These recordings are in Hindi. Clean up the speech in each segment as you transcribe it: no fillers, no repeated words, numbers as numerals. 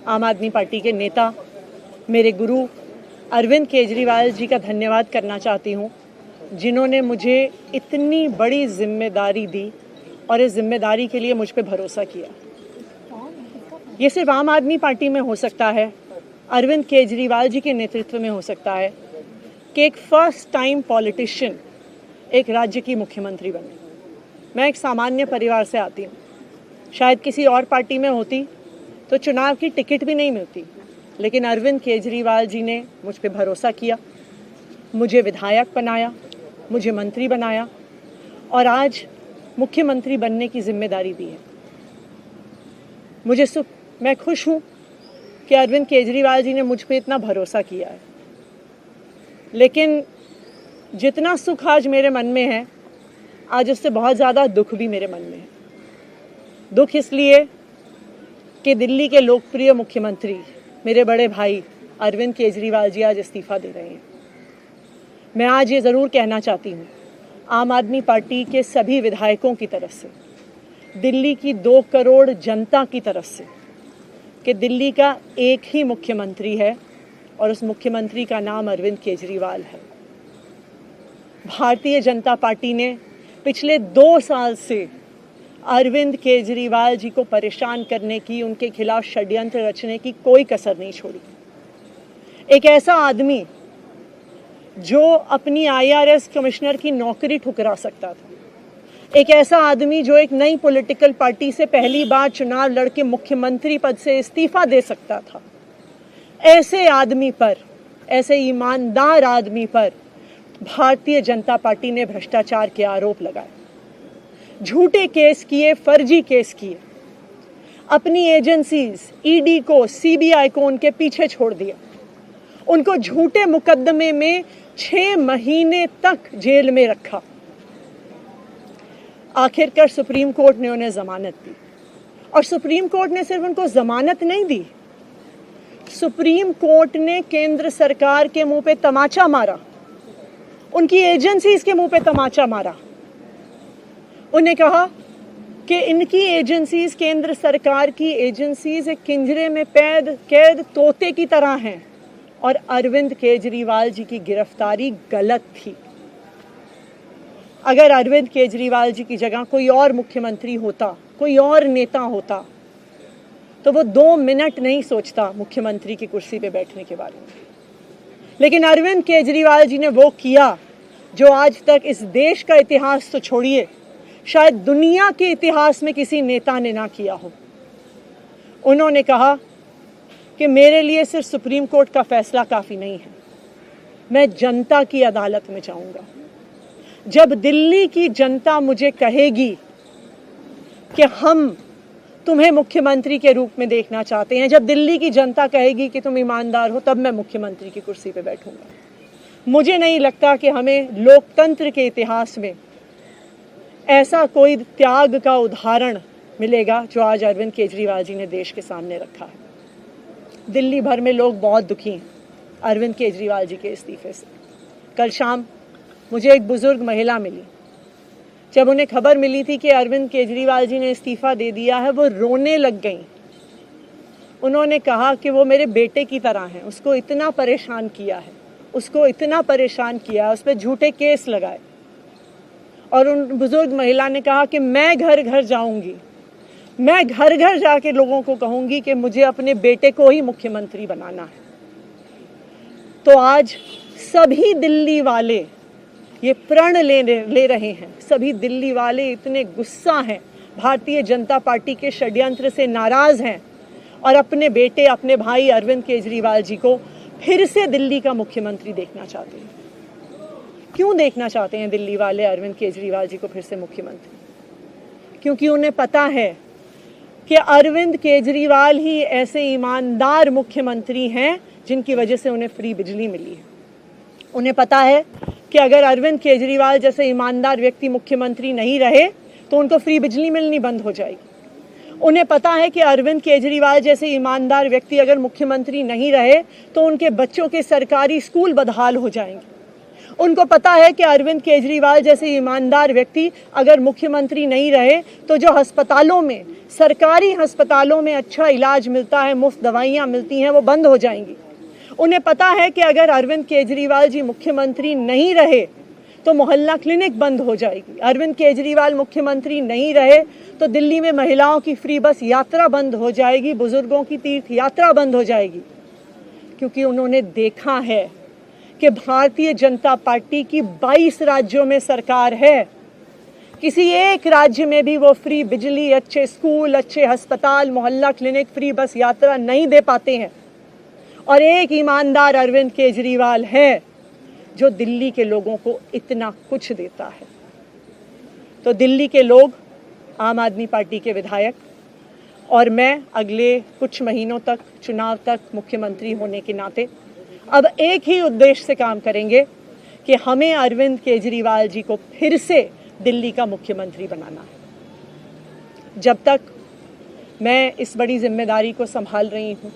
आम आदमी पार्टी के नेता, मेरे गुरु अरविंद केजरीवाल जी का धन्यवाद करना चाहती हूँ, जिन्होंने मुझे इतनी बड़ी जिम्मेदारी दी और इस जिम्मेदारी के लिए मुझ पे भरोसा किया। ये सिर्फ आम आदमी पार्टी में हो सकता है, अरविंद केजरीवाल जी के नेतृत्व में हो सकता है कि एक फर्स्ट टाइम पॉलिटिशियन एक राज्य की मुख्यमंत्री बने। मैं एक सामान्य परिवार से आती हूँ। शायद किसी और पार्टी में होती तो चुनाव की टिकट भी नहीं मिलती, लेकिन अरविंद केजरीवाल जी ने मुझ पे भरोसा किया, मुझे विधायक बनाया, मुझे मंत्री बनाया और आज मुख्यमंत्री बनने की जिम्मेदारी दी है। मैं खुश हूँ कि अरविंद केजरीवाल जी ने मुझ पे इतना भरोसा किया है, लेकिन जितना सुख आज मेरे मन में है, आज उससे बहुत ज़्यादा दुख भी मेरे मन में है। दुख इसलिए कि दिल्ली के लोकप्रिय मुख्यमंत्री मेरे बड़े भाई अरविंद केजरीवाल जी आज इस्तीफा दे रहे हैं। मैं आज ये ज़रूर कहना चाहती हूँ आम आदमी पार्टी के सभी विधायकों की तरफ से, दिल्ली की 2 करोड़ जनता की तरफ से, कि दिल्ली का एक ही मुख्यमंत्री है और उस मुख्यमंत्री का नाम अरविंद केजरीवाल है। भारतीय जनता पार्टी ने पिछले 2 साल से अरविंद केजरीवाल जी को परेशान करने की, उनके खिलाफ षड्यंत्र रचने की कोई कसर नहीं छोड़ी। एक ऐसा आदमी जो अपनी IRS कमिश्नर की नौकरी ठुकरा सकता था, एक ऐसा आदमी जो एक नई पॉलिटिकल पार्टी से पहली बार चुनाव लड़के मुख्यमंत्री पद से इस्तीफा दे सकता था, ऐसे आदमी पर, ऐसे ईमानदार आदमी पर भारतीय जनता पार्टी ने भ्रष्टाचार के आरोप लगाए, झूठे केस किए, फर्जी केस किए, अपनी एजेंसीज ED को, CBI को उनके पीछे छोड़ दिया, उनको झूठे मुकदमे में 6 महीने तक जेल में रखा। आखिरकार सुप्रीम कोर्ट ने उन्हें जमानत दी और सुप्रीम कोर्ट ने सिर्फ उनको जमानत नहीं दी, सुप्रीम कोर्ट ने केंद्र सरकार के मुंह पे तमाचा मारा, उनकी एजेंसीज के मुंह पे तमाचा मारा। उन्हें कहा कि इनकी एजेंसीज, केंद्र सरकार की एजेंसीज एक पिंजरे में कैद तोते की तरह हैं और अरविंद केजरीवाल जी की गिरफ्तारी गलत थी। अगर अरविंद केजरीवाल जी की जगह कोई और मुख्यमंत्री होता, कोई और नेता होता, तो वो 2 मिनट नहीं सोचता मुख्यमंत्री की कुर्सी पे बैठने के बारे में। लेकिन अरविंद केजरीवाल जी ने वो किया जो आज तक इस देश का इतिहास तो छोड़िए, शायद दुनिया के इतिहास में किसी नेता ने ना किया हो। उन्होंने कहा कि मेरे लिए सिर्फ सुप्रीम कोर्ट का फैसला काफ़ी नहीं है, मैं जनता की अदालत में जाऊंगा। जब दिल्ली की जनता मुझे कहेगी कि हम तुम्हें मुख्यमंत्री के रूप में देखना चाहते हैं, जब दिल्ली की जनता कहेगी कि तुम ईमानदार हो, तब मैं मुख्यमंत्री की कुर्सी पे बैठूंगा। मुझे नहीं लगता कि हमें लोकतंत्र के इतिहास में ऐसा कोई त्याग का उदाहरण मिलेगा जो आज अरविंद केजरीवाल जी ने देश के सामने रखा है। दिल्ली भर में लोग बहुत दुखी हैं अरविंद केजरीवाल जी के इस्तीफे से। कल शाम मुझे एक बुजुर्ग महिला मिली, जब उन्हें खबर मिली थी कि अरविंद केजरीवाल जी ने इस्तीफा दे दिया है, वो रोने लग गईं। उन्होंने कहा कि वो मेरे बेटे की तरह हैं, उसको इतना परेशान किया है, उसको इतना परेशान किया, उस पर झूठे केस लगाए। और उन बुजुर्ग महिला ने कहा कि मैं घर घर जाऊंगी, मैं घर घर जाके लोगों को कहूंगी कि मुझे अपने बेटे को ही मुख्यमंत्री बनाना है। तो आज सभी दिल्ली वाले ये प्रण ले रहे हैं, सभी दिल्ली वाले इतने गुस्सा हैं, भारतीय जनता पार्टी के षड्यंत्र से नाराज हैं और अपने बेटे, अपने भाई अरविंद केजरीवाल जी को फिर से दिल्ली का मुख्यमंत्री देखना चाहते हैं। क्यों देखना चाहते हैं दिल्ली वाले अरविंद केजरीवाल जी को फिर से मुख्यमंत्री? क्योंकि उन्हें पता है कि अरविंद केजरीवाल ही ऐसे ईमानदार मुख्यमंत्री हैं जिनकी वजह से उन्हें फ्री बिजली मिली है। उन्हें पता है कि अगर अरविंद केजरीवाल जैसे ईमानदार व्यक्ति मुख्यमंत्री नहीं रहे तो उनको फ्री बिजली मिलनी बंद हो जाएगी। उन्हें पता है कि अरविंद केजरीवाल जैसे ईमानदार व्यक्ति अगर मुख्यमंत्री नहीं रहे तो उनके बच्चों के सरकारी स्कूल बदहाल हो जाएंगे। उनको पता है कि अरविंद केजरीवाल जैसे ईमानदार व्यक्ति अगर मुख्यमंत्री नहीं रहे तो जो अस्पतालों में, सरकारी अस्पतालों में अच्छा इलाज मिलता है, मुफ्त दवाइयाँ मिलती हैं, वो बंद हो जाएंगी। उन्हें पता है कि अगर अरविंद केजरीवाल जी मुख्यमंत्री नहीं रहे तो मोहल्ला क्लिनिक बंद हो जाएगी। अरविंद केजरीवाल मुख्यमंत्री नहीं रहे तो दिल्ली में महिलाओं की फ्री बस यात्रा बंद हो जाएगी, बुजुर्गों की तीर्थ यात्रा बंद हो जाएगी, क्योंकि उन्होंने देखा है कि भारतीय जनता पार्टी की 22 राज्यों में सरकार है, किसी एक राज्य में भी वो फ्री बिजली, अच्छे स्कूल, अच्छे अस्पताल, मोहल्ला क्लिनिक, फ्री बस यात्रा नहीं दे पाते हैं। और एक ईमानदार अरविंद केजरीवाल है जो दिल्ली के लोगों को इतना कुछ देता है। तो दिल्ली के लोग, आम आदमी पार्टी के विधायक और मैं अगले कुछ महीनों तक, चुनाव तक मुख्यमंत्री होने के नाते अब एक ही उद्देश्य से काम करेंगे कि हमें अरविंद केजरीवाल जी को फिर से दिल्ली का मुख्यमंत्री बनाना है। जब तक मैं इस बड़ी जिम्मेदारी को संभाल रही हूँ,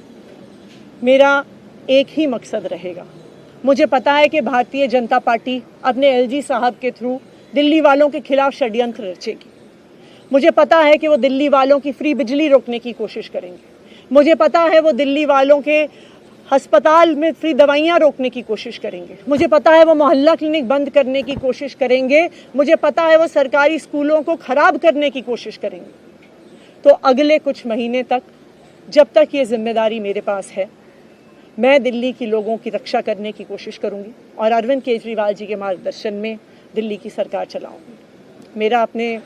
मेरा एक ही मकसद रहेगा। मुझे पता है कि भारतीय जनता पार्टी अपने एलजी साहब के थ्रू दिल्ली वालों के खिलाफ षड्यंत्र रचेगी। मुझे पता है कि वो दिल्ली वालों की फ्री बिजली रोकने की कोशिश करेंगे। मुझे पता है वो दिल्ली वालों के अस्पताल में फ्री दवाइयाँ रोकने की कोशिश करेंगे। मुझे पता है वो मोहल्ला क्लिनिक बंद करने की कोशिश करेंगे। मुझे पता है वो सरकारी स्कूलों को खराब करने की कोशिश करेंगे। तो अगले कुछ महीने तक, जब तक ये जिम्मेदारी मेरे पास है, मैं दिल्ली के लोगों की रक्षा करने की कोशिश करूंगी और अरविंद केजरीवाल जी के मार्गदर्शन में दिल्ली की सरकार चलाऊंगी। मेरा अपने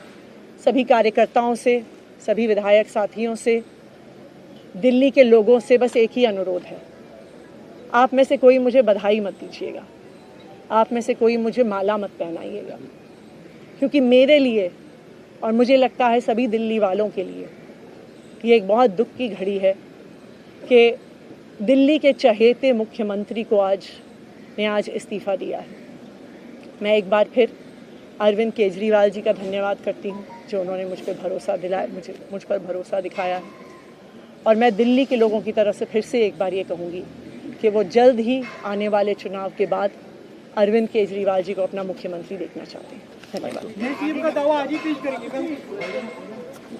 सभी कार्यकर्ताओं से, सभी विधायक साथियों से, दिल्ली के लोगों से बस एक ही अनुरोध है, आप में से कोई मुझे बधाई मत दीजिएगा, आप में से कोई मुझे माला मत पहनाइएगा, क्योंकि मेरे लिए और मुझे लगता है सभी दिल्ली वालों के लिए ये एक बहुत दुख की घड़ी है कि दिल्ली के चहेते मुख्यमंत्री को आज इस्तीफा दिया है। मैं एक बार फिर अरविंद केजरीवाल जी का धन्यवाद करती हूँ जो उन्होंने मुझ पर भरोसा दिलाया, मुझ पर भरोसा दिखाया है। और मैं दिल्ली के लोगों की तरफ से फिर से एक बार ये कहूँगी कि वो जल्द ही आने वाले चुनाव के बाद अरविंद केजरीवाल जी को अपना मुख्यमंत्री देखना चाहते हैं। धन्यवाद।